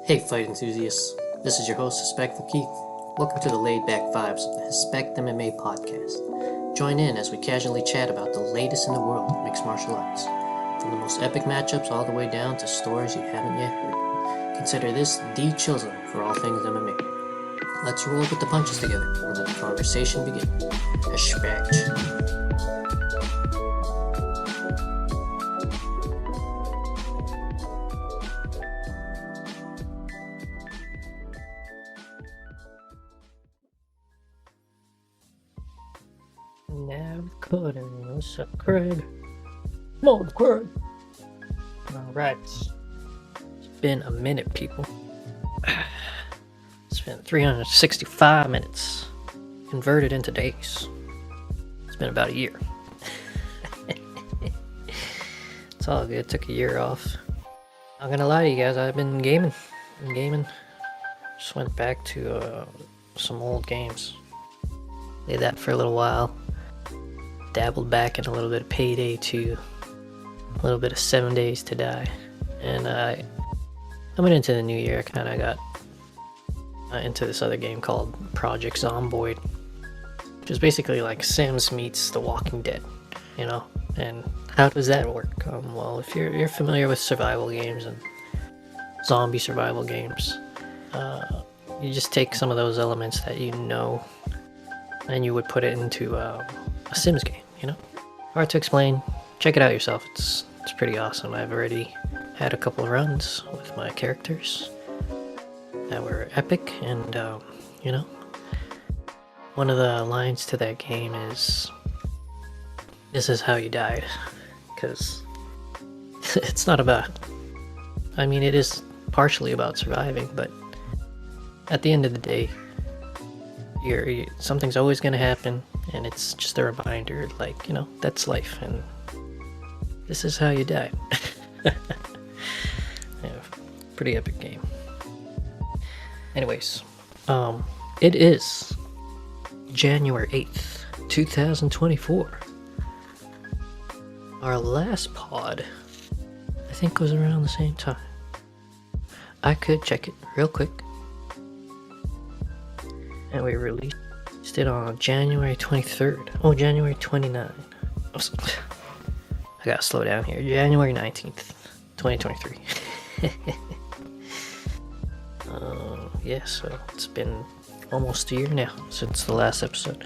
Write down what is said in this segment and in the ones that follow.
Hey fight enthusiasts, this is your host Hespectful Keith. Welcome to the laid back vibes of the Hespect MMA podcast. Join in as we casually chat about the latest in the world of mixed martial arts, from the most epic matchups all the way down to stories you haven't yet heard. Consider this the chill zone for all things MMA. Let's roll with the punches together and let the conversation begin. Hespect. What's up, Craig? Come Craig. Alright. It's been a minute, people. It's been 365 minutes. Converted into days. It's been about a year. It's all good. Took a year off. Not gonna lie to you guys, I've been gaming. Just went back to some old games. Played that for a little while. Dabbled back in a little bit of Payday 2, a little bit of 7 Days to Die, and coming into the new year, I kind of got into this other game called Project Zomboid, which is basically like Sims meets The Walking Dead, you know. And how does that work? Well, if you're familiar with survival games and zombie survival games, you just take some of those elements that you know, and you would put it into a Sims game, you know? Hard to explain. Check it out yourself. It's pretty awesome. I've already had a couple of runs with my characters that were epic, and you know, one of the lines to that game is, "This is how you died," because it's not about, I mean, it is partially about surviving, but at the end of the day, something's always going to happen, and it's just a reminder, like, you know, that's life, and this is how you die. Yeah, pretty epic game. Anyways, it is January 8th, 2024. Our last pod, I think, was around the same time. I could check it real quick. And we released it on January 23rd. Oh, January 29th. I gotta slow down here. January 19th, 2023. Yeah, so it's been almost a year now since the last episode.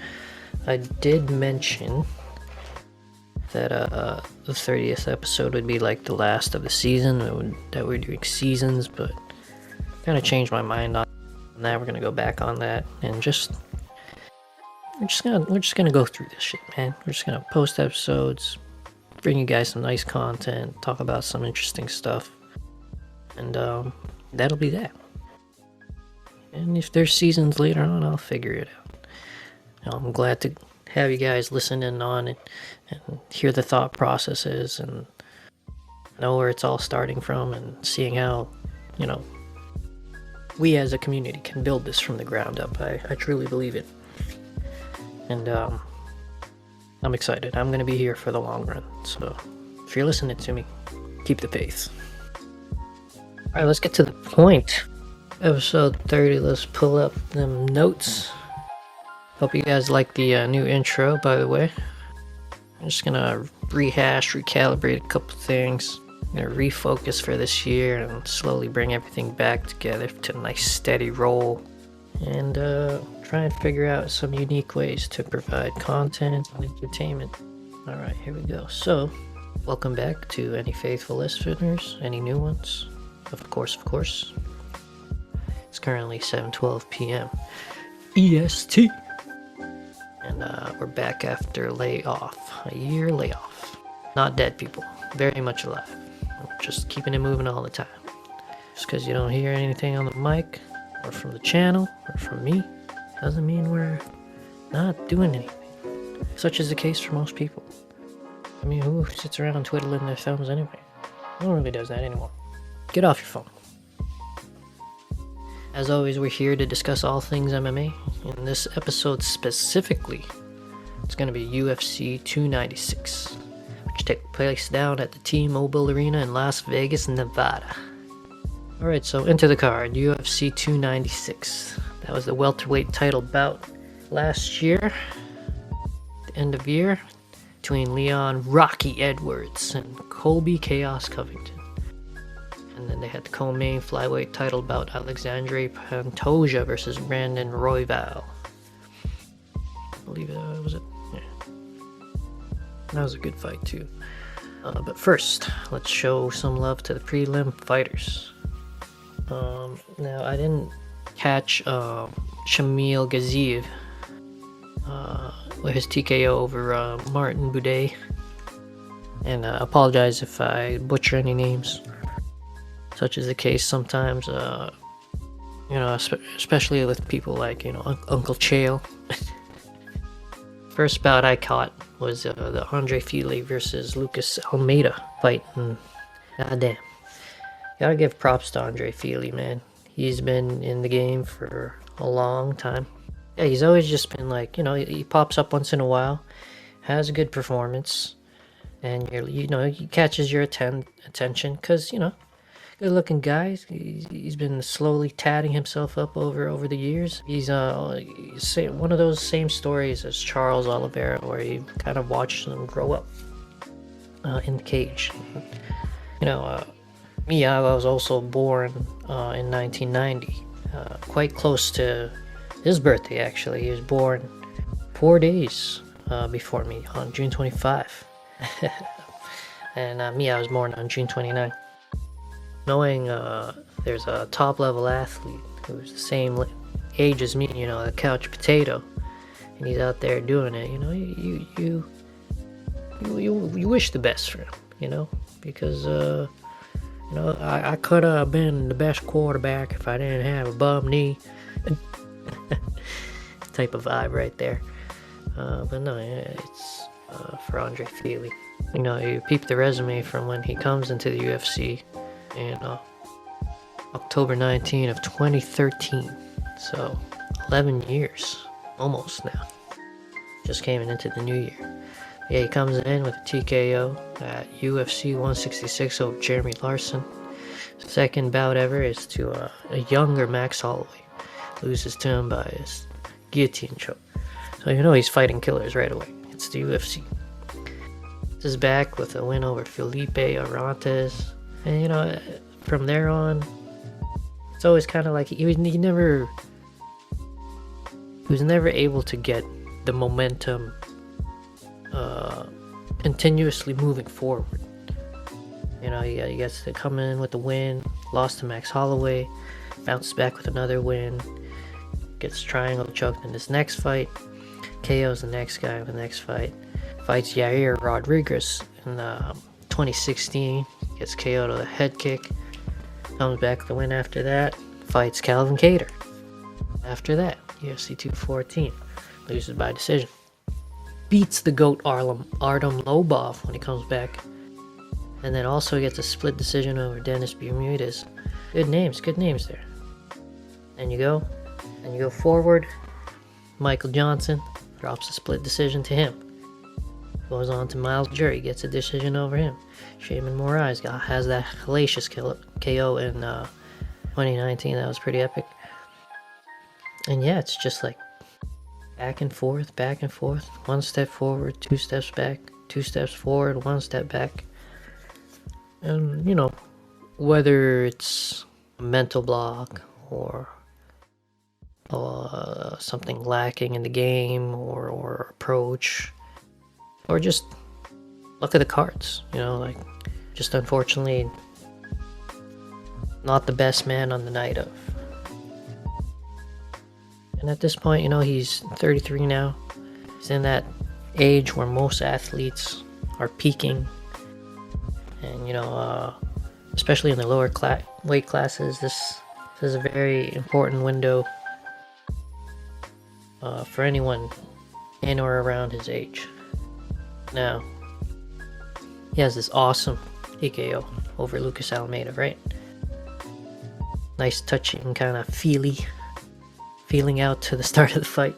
I did mention that the 30th episode would be like the last of the season, that we're doing seasons, but kind of changed my mind on that. We're gonna go back on that, and we're just gonna go through this shit, man. We're just gonna post episodes, bring you guys some nice content, talk about some interesting stuff, and that'll be that. And if there's seasons later on, I'll figure it out. You know, I'm glad to have you guys listen in on it and hear the thought processes and know where it's all starting from, and seeing how, you know, we as a community can build this from the ground up. I truly believe it. And I'm excited. I'm going to be here for the long run. So if you're listening to me, keep the faith. Alright, let's get to the point. Episode 30, let's pull up them notes. Hope you guys like the new intro, by the way. I'm just going to recalibrate a couple things. I'm going to refocus for this year and slowly bring everything back together to a nice steady roll, and try and figure out some unique ways to provide content and entertainment. Alright, here we go. So, welcome back to any faithful listeners, any new ones. Of course. It's currently 7:12 p.m. EST. And we're back after layoff. A year layoff. Not dead, people. Very much alive. Just keeping it moving all the time. Just because you don't hear anything on the mic, or from the channel, or from me, doesn't mean we're not doing anything. Such is the case for most people. I mean, who sits around twiddling their thumbs anyway? No one really does that anymore. Get off your phone. As always, we're here to discuss all things MMA. In this episode specifically, it's going to be UFC 296, which took place down at the T-Mobile Arena in Las Vegas, Nevada. Alright, so into the card, UFC 296. That was the welterweight title bout last year, the end of year, between Leon Rocky Edwards and Colby Chaos Covington. And then they had the co-main flyweight title bout, Alexandre Pantoja versus Brandon Royval. I believe that was it. Yeah. That was a good fight too. But first, let's show some love to the prelim fighters. Now, I didn't catch Shamil Gaziev with his TKO over Martin Boudet. And I apologize if I butcher any names. Such is the case sometimes, especially with people like, Uncle Chael. First bout I caught was the Andre Fili versus Lucas Almeida fight. And goddamn. Gotta give props to Andre Fili, man. He's been in the game for a long time. Yeah, he's always just been like, he pops up once in a while, has a good performance, and he catches your attention because, good looking guy. He's been slowly tatting himself up over the years. He's one of those same stories as Charles Oliveira, where you kind of watch him grow up in the cage. Me, I was also born in 1990, quite close to his birthday actually. He was born 4 days before me, on June 25. And me, I was born on June 29. Knowing there's a top level athlete who's the same age as me, a couch potato, and he's out there doing it, you wish the best for him, because I could have been the best quarterback if I didn't have a bum knee. Type of vibe right there. But no, it's for Andre Fili. You peep the resume from when he comes into the UFC in October 19 of 2013. So 11 years, almost now. Just came into the new year. Yeah, he comes in with a TKO at UFC 166 over Jeremy Larson. Second bout ever is to a younger Max Holloway. Loses to him by his guillotine choke. So he's fighting killers right away. It's the UFC. He's back with a win over Felipe Arantes. And from there on, it's always kind of like he was never able to get the momentum continuously moving forward. He gets to come in with the win, lost to Max Holloway, bounced back with another win, gets triangle choked in this next fight, KOs the next guy in the next fight, fights Yair Rodriguez in 2016, gets KO'd with a head kick, comes back with the win after that, fights Calvin Kattar. After that, UFC 214, loses by decision. Beats the GOAT Artem Lobov when he comes back. And then also gets a split decision over Dennis Bermudez. Good names there. And you go forward. Michael Johnson drops a split decision to him. Goes on to Miles Jury, gets a decision over him. Shaman Moraes has that hellacious KO in 2019. That was pretty epic. And yeah, it's just like back and forth, 1 step forward, 2 steps back, 2 steps forward, 1 step back. And whether it's a mental block or something lacking in the game or approach, or just luck of the cards, just unfortunately not the best man on the night of. And at this point, he's 33 now. He's in that age where most athletes are peaking. And, especially in the lower weight classes, this is a very important window for anyone in or around his age. Now, he has this awesome TKO over Lucas Almeida, right? Nice touching, kind of feeling out to the start of the fight.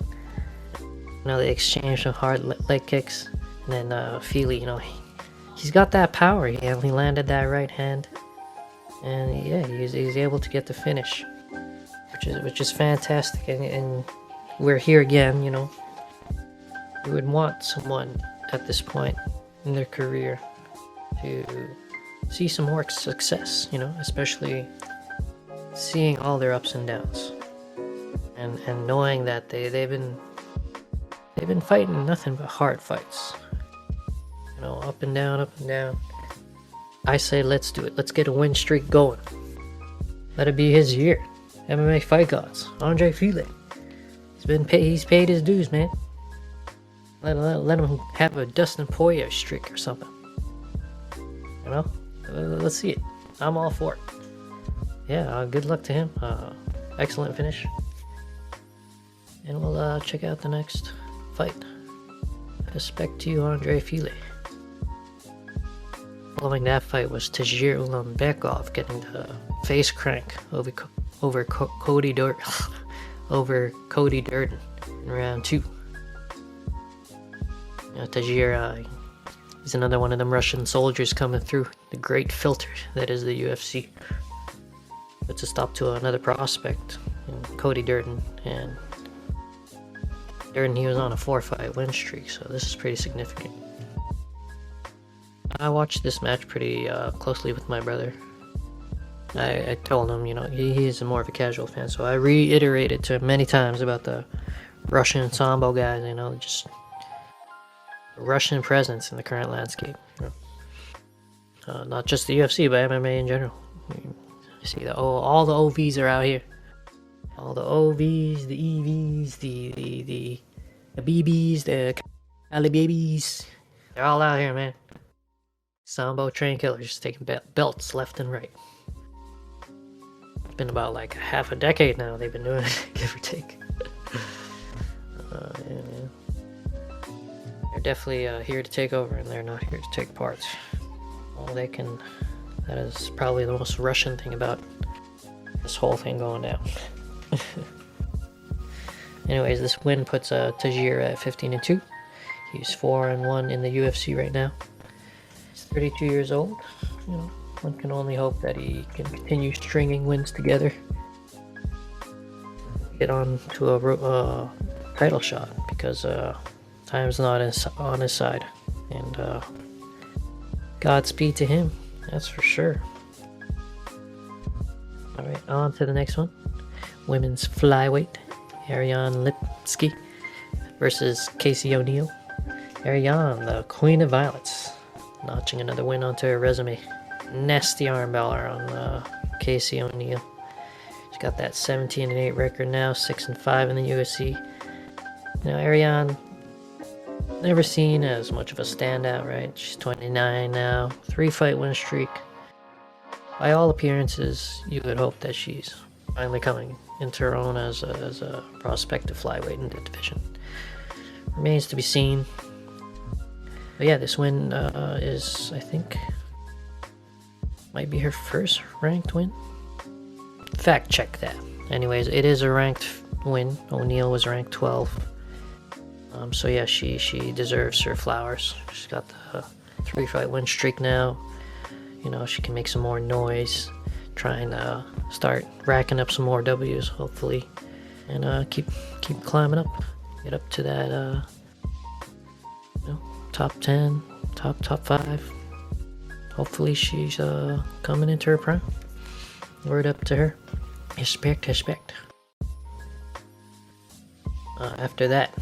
They exchange some hard leg kicks, and then Fili, he's got that power. He landed that right hand, and yeah, he's able to get the finish, which is fantastic. And we're here again. You know, you would want someone at this point in their career to see some more success. You know, especially seeing all their ups and downs, and knowing that they've been fighting nothing but hard fights. You know, up and down, up and down. I say let's do it. Let's get a win streak going. Let it be his year. MMA Fight Gods. Andre Fili. He's paid his dues, man. Let him have a Dustin Poirier streak or something. You know? Let's see it. I'm all for it. Yeah, good luck to him. Excellent finish. And we'll check out the next fight. Respect to you, Andre Fili. Following that fight was Tagir Ulanbekov getting the face crank over Cody Durden in round 2. You know, Tagir, he's another one of them Russian soldiers coming through the great filter that is the UFC. Puts a stop to another prospect, Cody Durden, and Durden, he was on a 4-fight win streak, so this is pretty significant. I watched this match pretty closely with my brother. I told him, you know, he is more of a casual fan, so I reiterated to him many times about the Russian Sambo guys, you know, just Russian presence in the current landscape. You know? Not just the UFC, but MMA in general. You see all the OVs are out here. All the OVs, the EVs, the BBs, the Alibabys. They're all out here, man. Sambo train killers taking belts left and right. It's been about like half a decade now they've been doing it, give or take. Yeah. They're definitely here to take over, and they're not here to take parts. That is probably the most Russian thing about this whole thing going down. Anyways, this win puts Tagir at 15-2. He's 4-1 in the UFC right now. He's 32 years old. You know, one can only hope that he can continue stringing wins together. Get on to a title shot, because time's not on his side. And Godspeed to him, that's for sure. Alright, on to the next one. Women's flyweight, Ariane Lipski versus Casey O'Neill. Ariane, the Queen of Violets, notching another win onto her resume. Nasty armbar on Casey O'Neill. She's got that 17-8 record now, 6-5 in the UFC. You know, Ariane, never seen as much of a standout, right? She's 29 now, 3-fight win streak. By all appearances, you would hope that she's finally coming into her own as a prospective flyweight in the division. Remains to be seen. But yeah, this win is, I think, might be her first ranked win. Fact check that. Anyways, it is a ranked win. O'Neill was ranked 12. So yeah, she deserves her flowers. She's got the 3-fight win streak now. You know, she can make some more noise, try and start racking up some more W's, hopefully, and keep climbing up, get up to that you know, top 10, top 5. Hopefully she's coming into her prime. Word up to her. Respect. After that,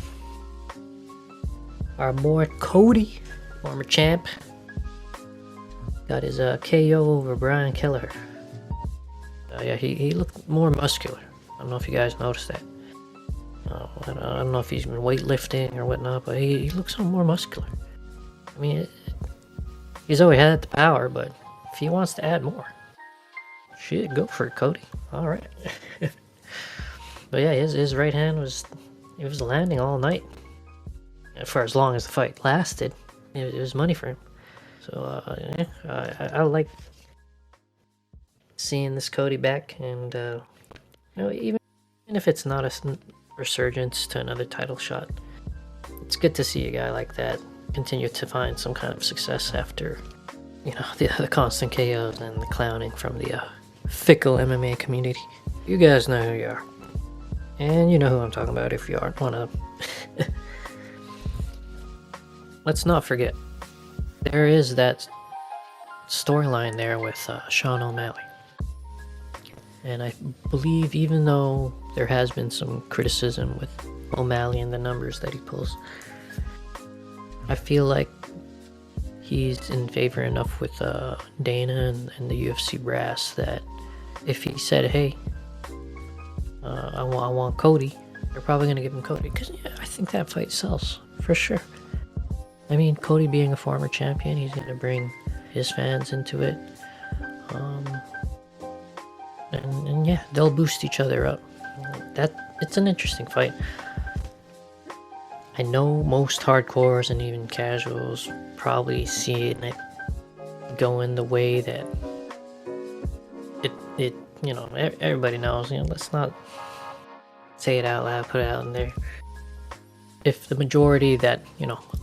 our boy Cody, former champ, got his KO over Brian Kelleher. Yeah, he looked more muscular. I don't know if you guys noticed that. I don't know if he's been weightlifting or whatnot, but he looks more muscular. I mean, he's always had the power, but if he wants to add more, shit, go for it, Cody. All right. But yeah, his right hand was landing all night. For as long as the fight lasted, it was money for him. So yeah, I like seeing this Cody back, and you know, even if it's not a resurgence to another title shot, it's good to see a guy like that continue to find some kind of success after the constant KOs and the clowning from the fickle MMA community. You guys know who you are. And you know who I'm talking about if you aren't one of them. Let's not forget, there is that storyline there with Sean O'Malley. And I believe even though there has been some criticism with O'Malley and the numbers that he pulls, I feel like he's in favor enough with Dana and the UFC brass that if he said, hey, I want Cody, they're probably going to give him Cody. Because I think that fight sells, for sure. I mean, Cody being a former champion, he's going to bring his fans into it. And yeah, they'll boost each other up. It's an interesting fight. I know most hardcores and even casuals probably see it going the way that it everybody knows. Let's not say it out loud, put it out in there. If the majority that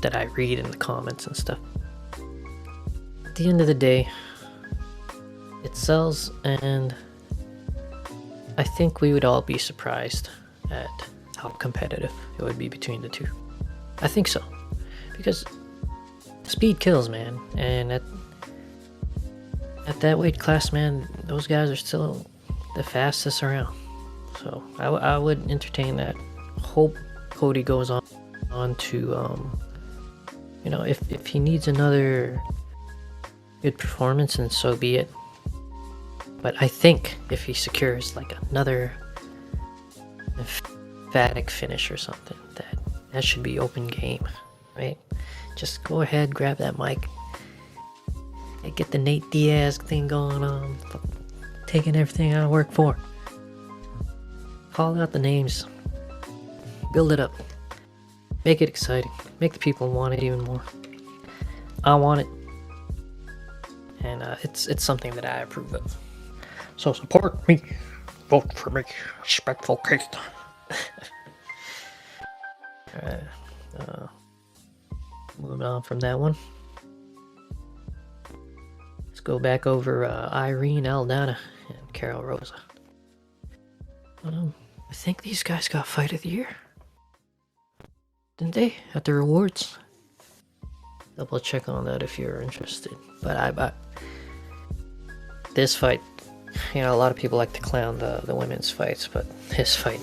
I read in the comments and stuff, at the end of the day, it sells, and I think we would all be surprised at how competitive it would be between the two. I think so, because speed kills, man, and at that weight class, man, those guys are still the fastest around. So I would entertain that. Hope Cody goes on to if he needs another good performance, and so be it. But I think if he secures like another emphatic finish or something, that should be open game, right? Just go ahead, grab that mic, and get the Nate Diaz thing going on, taking everything I work for. Call out the names, build it up, make it exciting, make the people want it even more. I want it, and it's something that I approve of. So support me, vote for me, Hespectful Keith. Alright, moving on from that one. Let's go back over Irene Aldana and Carol Rosa. I think these guys got Fight of the Year, didn't they, at the rewards? Double check on that if you're interested. But I this fight, a lot of people like to clown the women's fights, but this fight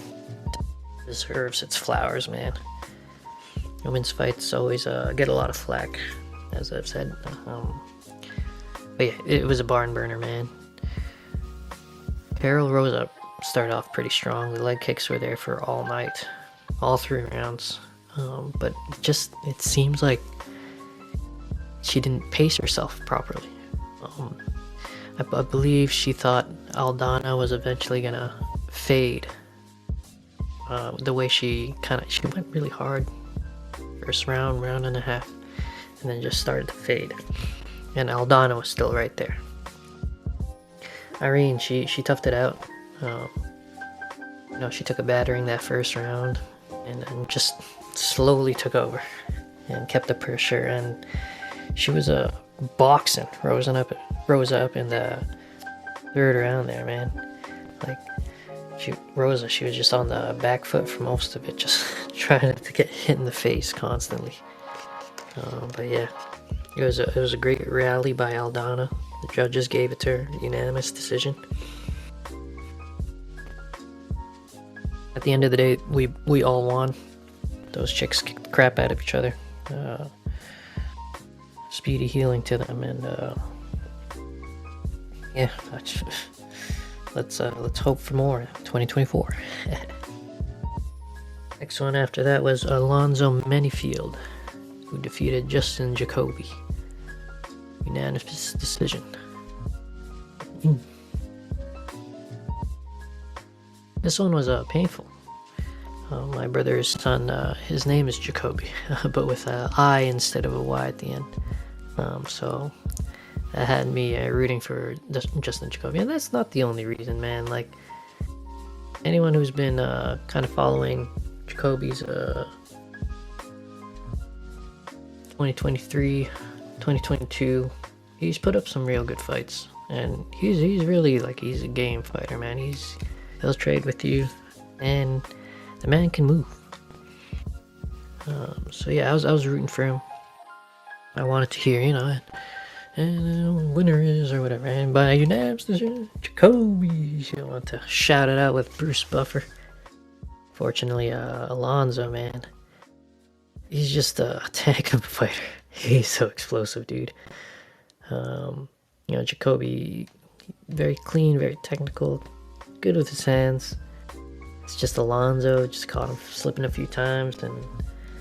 deserves its flowers, man. Women's fights always get a lot of flack, as I've said. But yeah, it was a barn burner, man. Carol Rosa started off pretty strong. The leg kicks were there for all night, all 3 rounds. But it seems like she didn't pace herself properly. I believe she thought Aldana was eventually gonna fade. The way she went really hard first round and a half, and then just started to fade. And Aldana was still right there. Irene, she toughed it out. She took a battering that first round, and then just slowly took over and kept the pressure. And she was boxing Rosa up in the 3rd round there, man. Like Rosa, she was just on the back foot for most of it, just trying to get hit in the face constantly. But yeah, it was a great rally by Aldana. The judges gave it to her, unanimous decision. At the end of the day, we all won. Those chicks kicked the crap out of each other. Speedy healing to them, and yeah, let's hope for more 2024. Next one after that was Alonzo Menifield, who defeated Justin Jacoby. Unanimous decision. This one was painful. My brother's son, his name is Jacoby, but with an I instead of a Y at the end. So that had me rooting for Justin Jacoby, and that's not the only reason, man. Like, anyone who's been kind of following Jacoby's 2023, 2022, he's put up some real good fights, and he's really like, he's a game fighter, man. He'll trade with you, and the man can move. So yeah, I was rooting for him. I wanted to hear, and winner is or whatever, and by unanimous decision, Jacoby. I want to shout it out with Bruce Buffer. Fortunately, Alonzo, man, he's just a tank of a fighter. He's so explosive, dude. Jacoby, very clean, very technical, good with his hands. It's just Alonzo, just caught him slipping a few times, and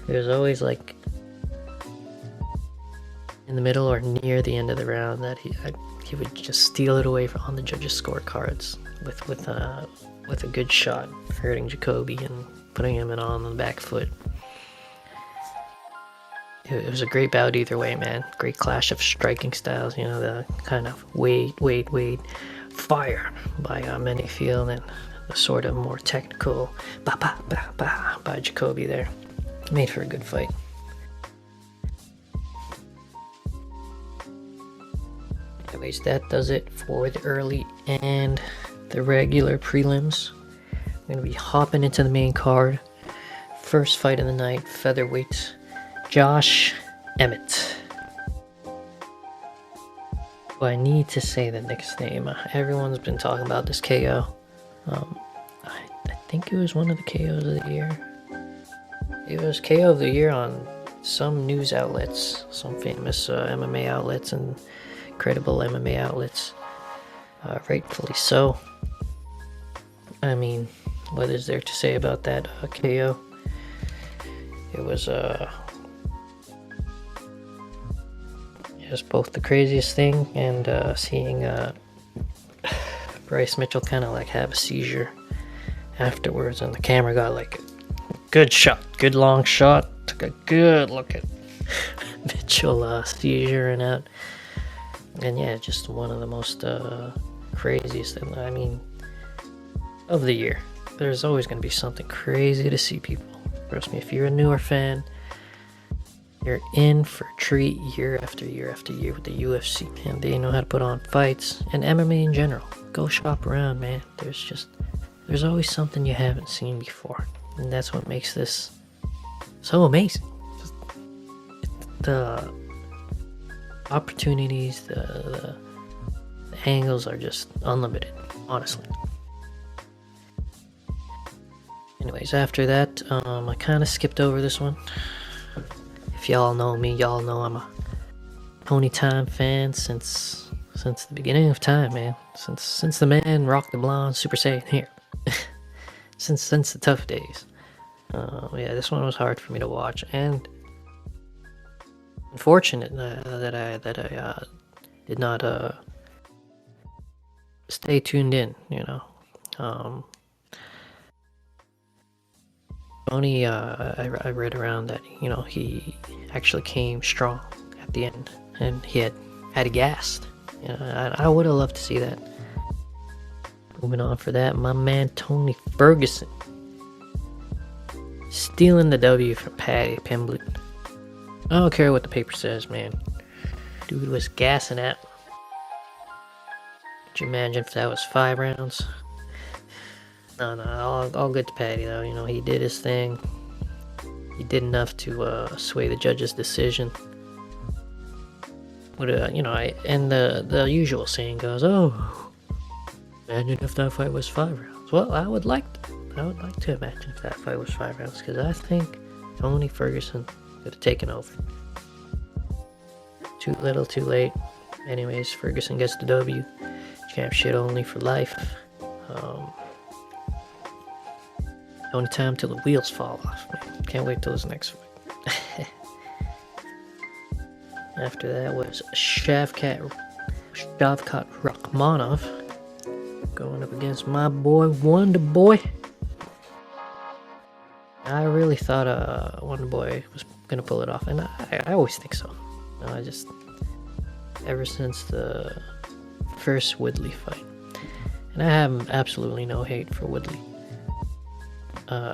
it was always like in the middle or near the end of the round that he would just steal it away on the judges' scorecards with a good shot, hurting Jacoby and putting him on the back foot. It was a great bout either way, man. Great clash of striking styles, the kind of wait, fire by Manyfield, and the sort of more technical by Jacoby there. Made for a good fight. Anyways, that does it for the early and the regular prelims. We're going to be hopping into the main card. First fight of the night, featherweight, Josh Emmett. Do I need to say the next name? Everyone's been talking about this KO. I think it was one of the KOs of the year. It was KO of the year on some news outlets, some famous MMA outlets and credible MMA outlets. Rightfully so. I mean, what is there to say about that KO? It was just both the craziest thing and seeing Bryce Mitchell kind of like have a seizure afterwards, and the camera got like a good shot, good long shot, took a good look at Mitchell seizuring out. And yeah, just one of the most craziest things, of the year. There's always going to be something crazy to see, people. Trust me, if you're a newer fan, you're in for a treat year after year after year with the UFC, man. They know how to put on fights, and MMA in general. Go shop around, man. There's always something you haven't seen before, and that's what makes this so amazing. The opportunities, the angles are just unlimited, honestly. Anyways, after that, I kind of skipped over this one. If y'all know me, y'all know I'm a Tony Time fan since the beginning of time, man. Since the man rocked the blonde Super Saiyan hair. since the tough days. Yeah, this one was hard for me to watch, and unfortunate that I did not stay tuned in. Tony, I read around that he actually came strong at the end, and he had gassed. I would have loved to see that. Moving on for that, my man Tony Ferguson stealing the W from Paddy Pimblett. I don't care what the paper says, man. Dude was gassing out. Could you imagine if that was 5 rounds? No, all good to Paddy though. He did his thing. He did enough to sway the judge's decision. And the usual saying goes, "Oh, imagine if that fight was 5 rounds." Well, I would like to imagine if that fight was 5 rounds, because I think Tony Ferguson could have taken over. Too little, too late. Anyways, Ferguson gets the W. Champ shit only for life. Only time till the wheels fall off, man. Can't wait till his next fight. After that was Shavkat Rakhmonov going up against my boy Wonder Boy. I really thought Wonder Boy was gonna pull it off, and I always think so. Ever since the first Woodley fight, and I have absolutely no hate for Woodley.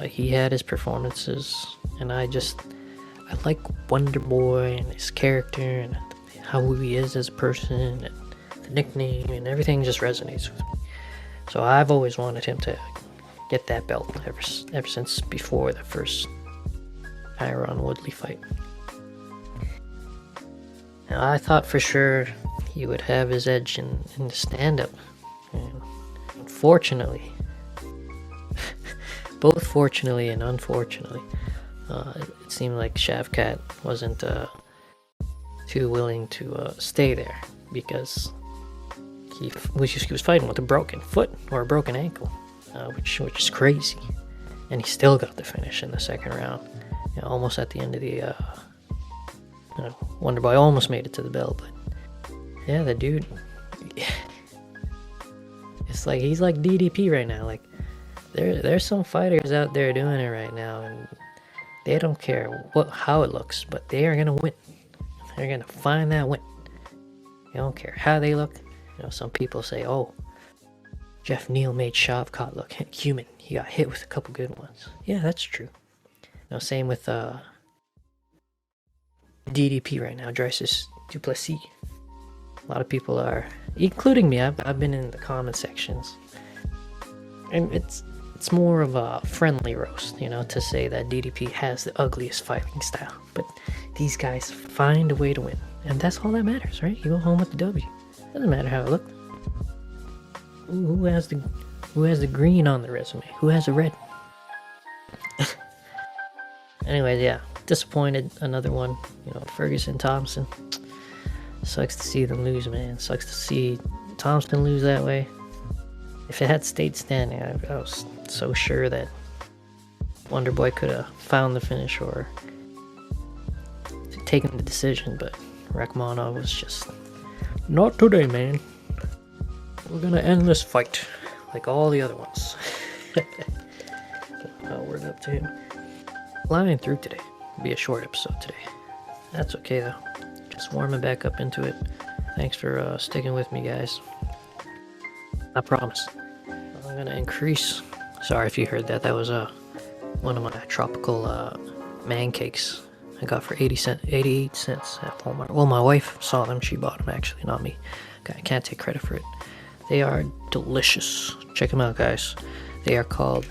He had his performances, and I like Wonder Boy and his character and how he is as a person, and the nickname, and everything just resonates with me. So I've always wanted him to get that belt ever since before the first Tyron Woodley fight. Now, I thought for sure he would have his edge in the stand-up. And unfortunately, both fortunately and unfortunately, it seemed like Shavkat wasn't too willing to stay there, because he was fighting with a broken foot or a broken ankle, which is crazy. And he still got the finish in the second round, almost at the end of the Wonder Boy almost made it to the bell. But yeah, the dude, it's like he's like DDP right now. Like there's some fighters out there doing it right now, and they don't care how it looks, but they are gonna win. They're gonna find that win. They don't care how they look. Some people say, "Oh, Jeff Neal made Shavkat look human. He got hit with a couple good ones." Yeah, that's true. Same with DDP right now, Drysis Duplessis. A lot of people are, including me. I've been in the comment sections, and it's more of a friendly roast, to say that DDP has the ugliest fighting style. But these guys find a way to win, and that's all that matters, right? You go home with the W. Doesn't matter how it looked. Who has the green on the resume? Who has the red? Anyways, yeah, disappointed. Another one, Ferguson Thompson. Sucks to see them lose, man. Sucks to see Thompson lose that way. If it had stayed standing, I was so sure that Wonder Boy could have found the finish or taken the decision, but Rakhmonov was just, not today, man. We're gonna end this fight like all the other ones. I'll word up to him. Flying through today. It'll be a short episode today. That's okay though. Just warming back up into it. Thanks for sticking with me, guys. I promise. I'm gonna increase. Sorry if you heard that. That was one of my tropical man cakes I got for 88 cents at Walmart. Well, my wife saw them. She bought them, actually, not me. I can't take credit for it. They are delicious. Check them out, guys. They are called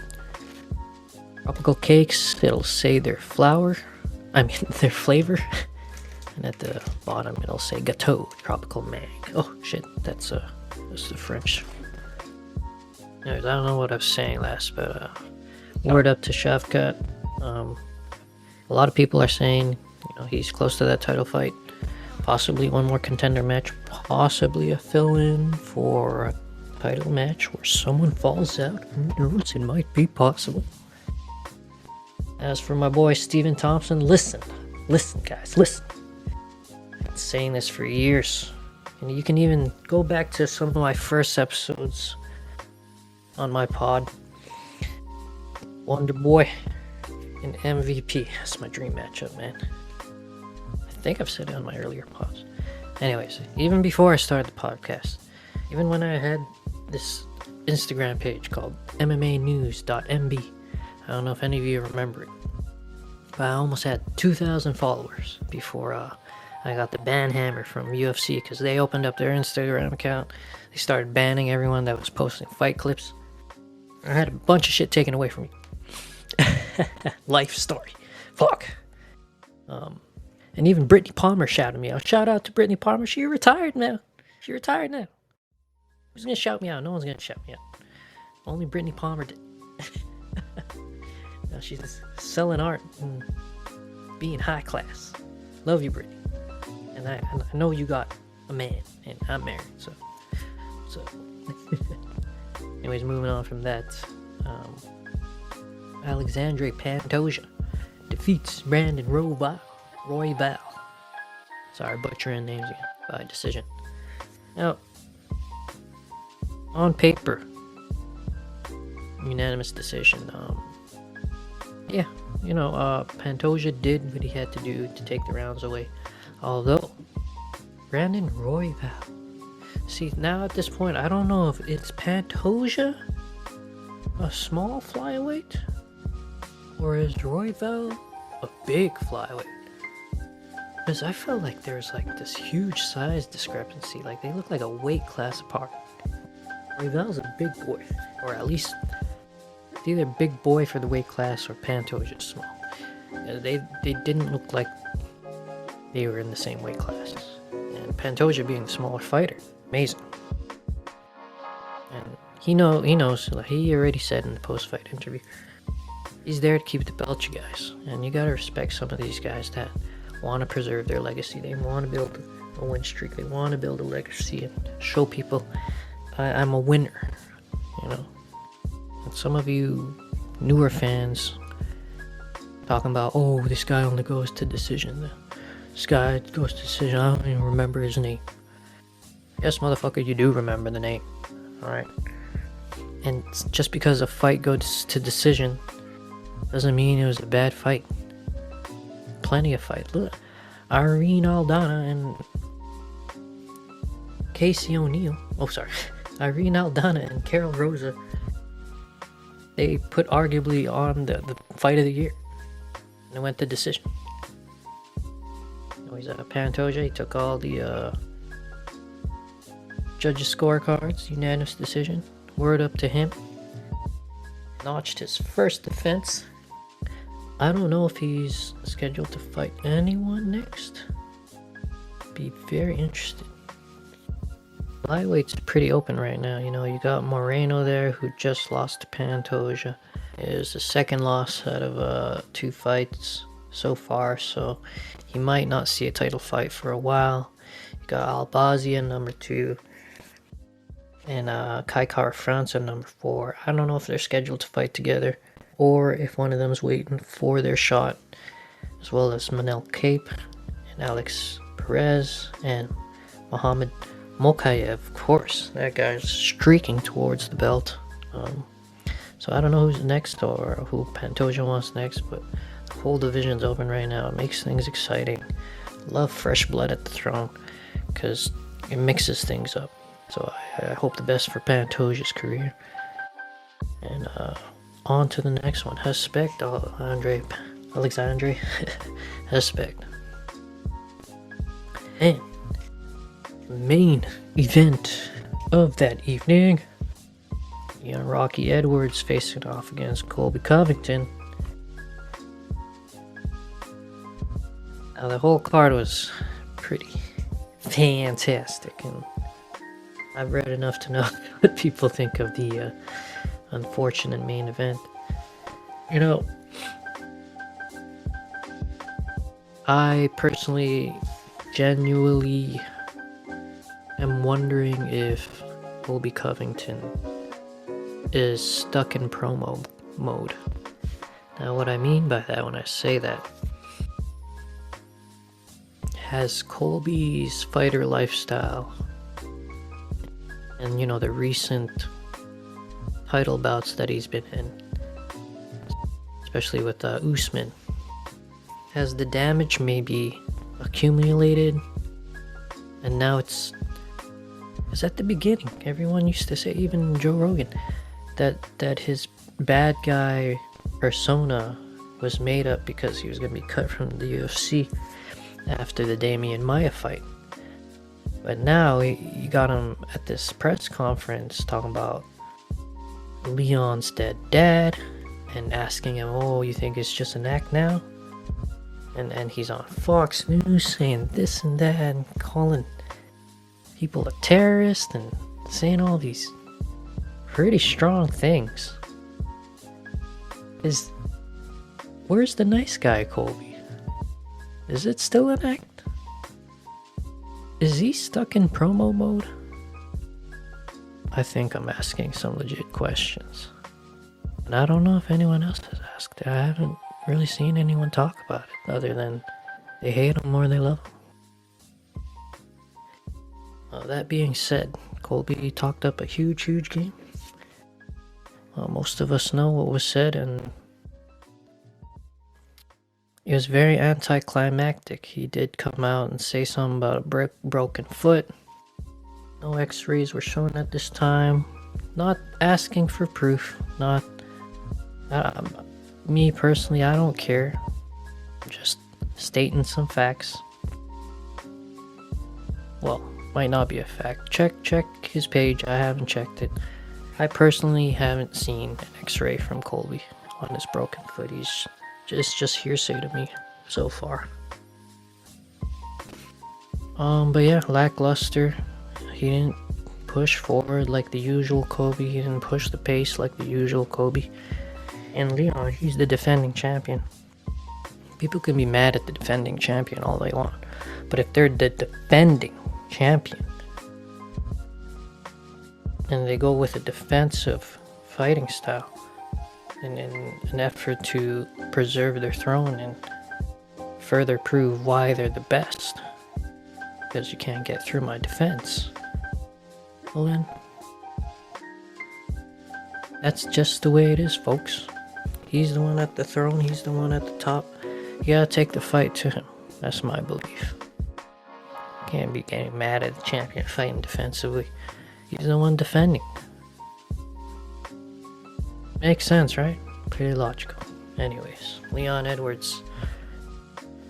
tropical cakes. It'll say their their flavor. And at the bottom, it'll say Gâteau Tropical Mang. Oh, shit. That's the French. Anyways, I don't know what I was saying last, but word up to Shavkat. A lot of people are saying, he's close to that title fight. Possibly one more contender match. Possibly a fill-in for a title match where someone falls out. Who knows? It might be possible. As for my boy Stephen Thompson, listen, guys, listen. I've been saying this for years. And you can even go back to some of my first episodes on my pod. Wonder Boy and MVP. That's my dream matchup, man. I think I've said it on my earlier pods. Anyways, even before I started the podcast, even when I had this Instagram page called MMAnews.mb, I don't know if any of you remember it, but I almost had 2,000 followers before I got the ban hammer from UFC, because they opened up their Instagram account. They started banning everyone that was posting fight clips. I had a bunch of shit taken away from me. Life story. Fuck. And even Brittany Palmer shouted me out. Shout out to Brittany Palmer. She retired now. Who's gonna shout me out? No one's gonna shout me out. Only Brittany Palmer did. Now she's selling art and being high class. Love you, Brittany. And I know you got a man, and I'm married, so. Anyways, moving on from that. Alexandre Pantoja defeats Brandon Royval. Sorry, butchering names again. By decision. Now, on paper, unanimous decision. Pantoja did what he had to do to take the rounds away. Although, Brandon Royval. See, now at this point, I don't know if it's Pantoja, a small flyweight, or is Royval a big flyweight? Because I felt like there's like this huge size discrepancy. Like they look like a weight class apart. Rival's a big boy, or at least it's either big boy for the weight class or Pantoja small. They didn't look like they were in the same weight class. And Pantoja being the smaller fighter, amazing. And he knows. Like he already said in the post-fight interview, he's there to keep the belt, you guys. And you gotta respect some of these guys that want to preserve their legacy. They want to build a win streak. They want to build a legacy and show people I'm a winner, you know. And some of you newer fans talking about, oh, this guy only goes to decision. This guy goes to decision. I don't even remember his name. Yes, motherfucker, you do remember the name. Alright. And just because a fight goes to decision doesn't mean it was a bad fight. Plenty of fight. Look, Irene Aldana and Casey O'Neill. Oh, sorry. Irene Aldana and Carol Rosa. They put arguably on the fight of the year. And it went to decision. He's at Pantoja. He took all the judges' scorecards. Unanimous decision. Word up to him. Notched his first defense. I don't know if he's scheduled to fight anyone next. Be very interested. Lightweight's pretty open right now. You know, you got Moreno there who just lost to Pantoja. It was the second loss out of 2 fights so far, so he might not see a title fight for a while. You got Albazi at number 2 and Kai Kara France at number 4. I don't know if they're scheduled to fight together or if one of them is waiting for their shot, as well as Manel Cape and Alex Perez and Mohamed Mokayev. Of course, that guy's streaking towards the belt. So I don't know who's next or who Pantoja wants next, but the whole division's open right now. It makes things exciting. Love fresh blood at the throne because it mixes things up. So I hope the best for Pantoja's career. And on to the next one. Hespect, Alexandre Hespect. And the main event of that evening, Rocky Edwards facing off against Colby Covington. Now the whole card was pretty fantastic, and I've read enough to know what people think of the unfortunate main event. You know, I personally genuinely am wondering if Colby Covington is stuck in promo mode. Now what I mean by that when I say that, has Colby's fighter lifestyle and the recent title bouts that he's been in, especially with Usman, has the damage maybe accumulated, and now it's at the beginning. Everyone used to say, even Joe Rogan, that his bad guy persona was made up because he was going to be cut from the UFC after the Damian Maia fight. But now you got him at this press conference talking about Leon's dead dad and asking him, oh, you think it's just an act now? And he's on Fox News saying this and that and calling people a terrorist and saying all these pretty strong things. Where's the nice guy Colby? Is it still an act? Is he stuck in promo mode? I think I'm asking some legit questions. And I don't know if anyone else has asked it. I haven't really seen anyone talk about it other than they hate him or they love him. That being said, Colby talked up a huge game. Most of us know what was said, and it was very anticlimactic. He did come out and say something about a broken foot. No x-rays were shown at this time. Not asking for proof. Me personally, I don't care. Just stating some facts. well, might not be a fact. Check his page. I haven't checked it. I personally haven't seen an X-ray from Colby on his broken foot. He's just hearsay to me so far. But yeah, lackluster. He didn't push forward like the usual Kobe. He didn't push the pace like the usual Kobe. And Leon, he's the defending champion. People can be mad at the defending champion all they want, but if they're the defending champion and they go with a defensive fighting style and in an effort to preserve their throne and further prove why they're the best, because you can't get through my defense, well then, that's just the way it is, folks. He's the one at the throne, he's the one at the top. You gotta take the fight to him. That's my belief. Can't be getting mad at the champion fighting defensively. He's the one defending. Makes sense, right? Pretty logical. Anyways, Leon Edwards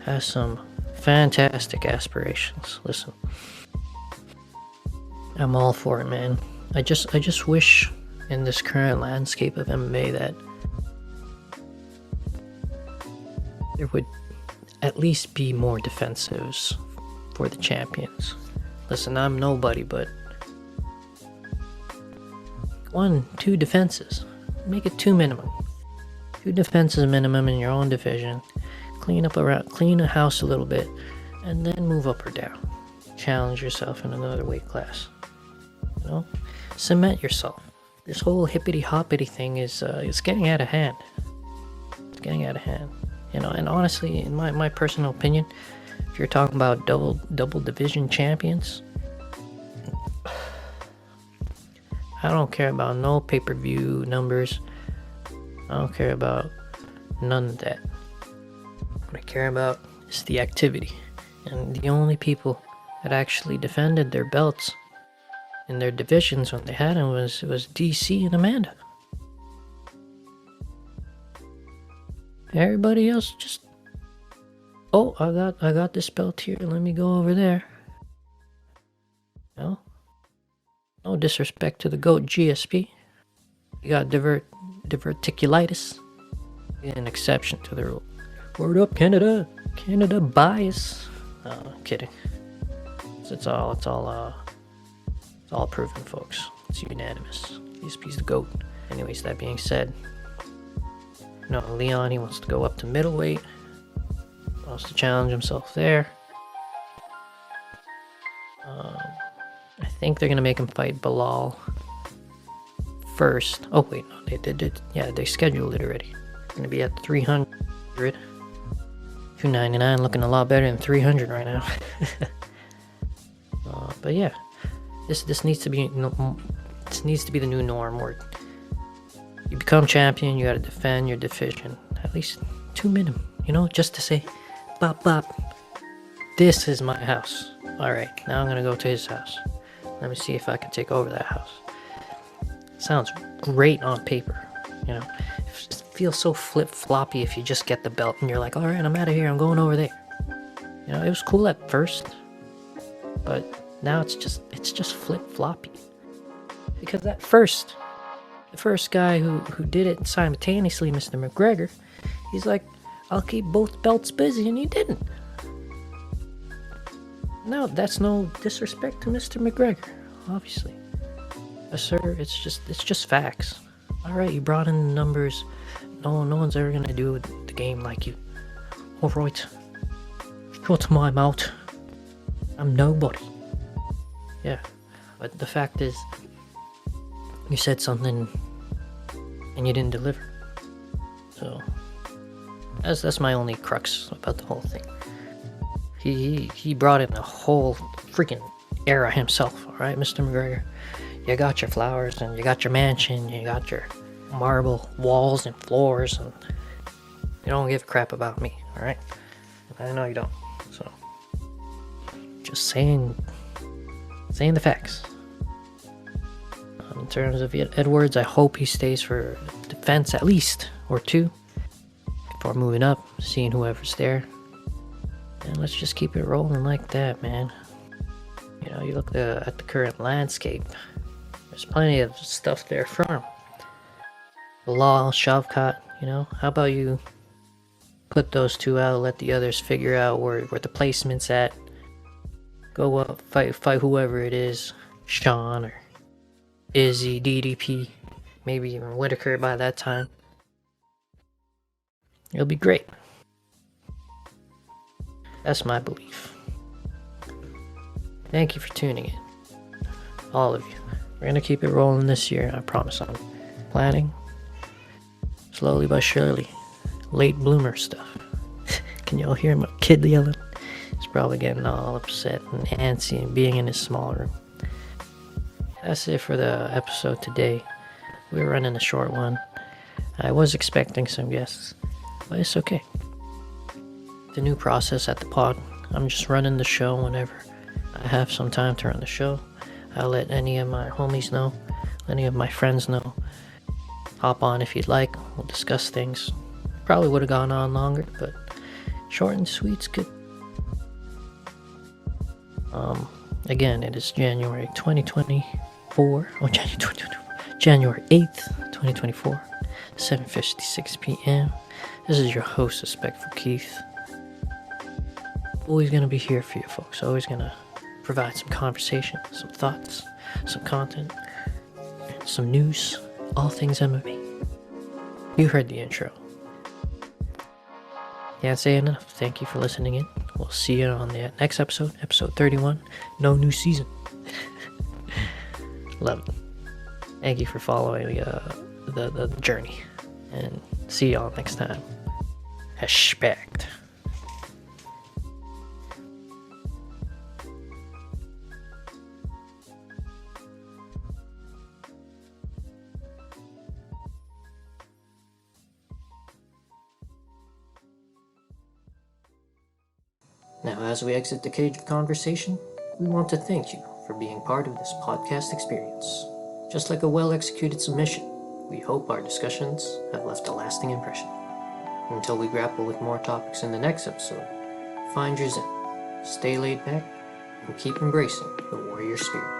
has some fantastic aspirations. Listen, I'm all for it, man. I just wish in this current landscape of MMA that there would at least be more defensives for the champions. Listen, I'm nobody, but 1-2 defenses. Make it 2 minimum. 2 defenses minimum in your own division. Clean the house a little bit, and then move up or down. Challenge yourself in another weight class. You know, cement yourself. This whole hippity hoppity thing is getting out of hand. It's getting out of hand. You know, and honestly, in my personal opinion, if you're talking about double division champions, I don't care about no pay-per-view numbers. I don't care about none of that. What I care about is the activity. And the only people that actually defended their belts in their divisions when they had them was DC and Amanda. Everybody else just, oh, I got this belt here, let me go over there. No disrespect to the GOAT GSP. You got diverticulitis. An exception to the rule. Word up, Canada bias. I'm kidding. It's all proven, folks. It's unanimous. GSP's the GOAT. Anyways, that being said, no, Leon, he wants to go up to middleweight. Wants to challenge himself there. I think they're gonna make him fight Bilal first. Oh wait, no, they did. Yeah, they scheduled it already. Gonna be at 300. 299, looking a lot better than 300 right now. But yeah, this needs to be the new norm. Where you become champion, you gotta defend your division at least 2 minimum. You know, just to say, bop bop. This is my house. All right, now I'm gonna go to his house. Let me see if I can take over that house. Sounds great on paper, you know. It feels so flip-floppy if you just get the belt and you're like, all right, I'm out of here, I'm going over there. You know, it was cool at first, but now it's just flip-floppy. Because at first, the first guy who did it simultaneously, Mr. McGregor, he's like, I'll keep both belts busy, and he didn't. No, that's no disrespect to Mr. McGregor, obviously. Sir, it's just facts. Alright, you brought in the numbers. No one's ever gonna do the game like you. Alright. Shut my mouth. I'm nobody. Yeah. But the fact is, you said something and you didn't deliver. So that's my only crux about the whole thing. He brought in a whole freaking era himself, alright, Mr. McGregor? You got your flowers, and you got your mansion, you got your marble walls and floors, and you don't give a crap about me, alright? I know you don't, so just saying the facts. In terms of Edwards, I hope he stays for defense at least, or 2, before moving up, seeing whoever's there. And let's just keep it rolling like that, man. You You look at the current landscape. There's plenty of stuff there from Law, Shavkat. How about you put those two out, let the others figure out where the placement's at. Go up, fight whoever it is, Sean or Izzy, DDP, maybe even Whitaker by that time. It'll be great. That's my belief. Thank you for tuning in, all of you. We're gonna keep it rolling this year, I promise. I'm planning slowly but surely. Late bloomer stuff. Can y'all hear my kid yelling? He's probably getting all upset and antsy and being in his small room. That's it for the episode today. We're running a short one. I was expecting some guests, but it's okay. The new process at the pod. I'm just running the show whenever I have some time to run the show. I'll let any of my homies know, any of my friends know. Hop on if you'd like. We'll discuss things. Probably would have gone on longer, but short and sweet's good. Again, it is January 2024. January 8th, 2024, 7:56 p.m. This is your host, Hespectful Keith. Always gonna be here for you folks. Always gonna provide some conversation, some thoughts, some content, some news, all things MMA. You heard the intro. Can't say enough. Thank you for listening in. We'll see you on the next episode, episode 31. No new season. Love it. Thank you for following the journey. And see y'all next time. Hespect. Now, as we exit the cage of conversation, we want to thank you for being part of this podcast experience. Just like a well-executed submission, we hope our discussions have left a lasting impression. Until we grapple with more topics in the next episode, find your zen, stay laid back, and keep embracing the warrior spirit.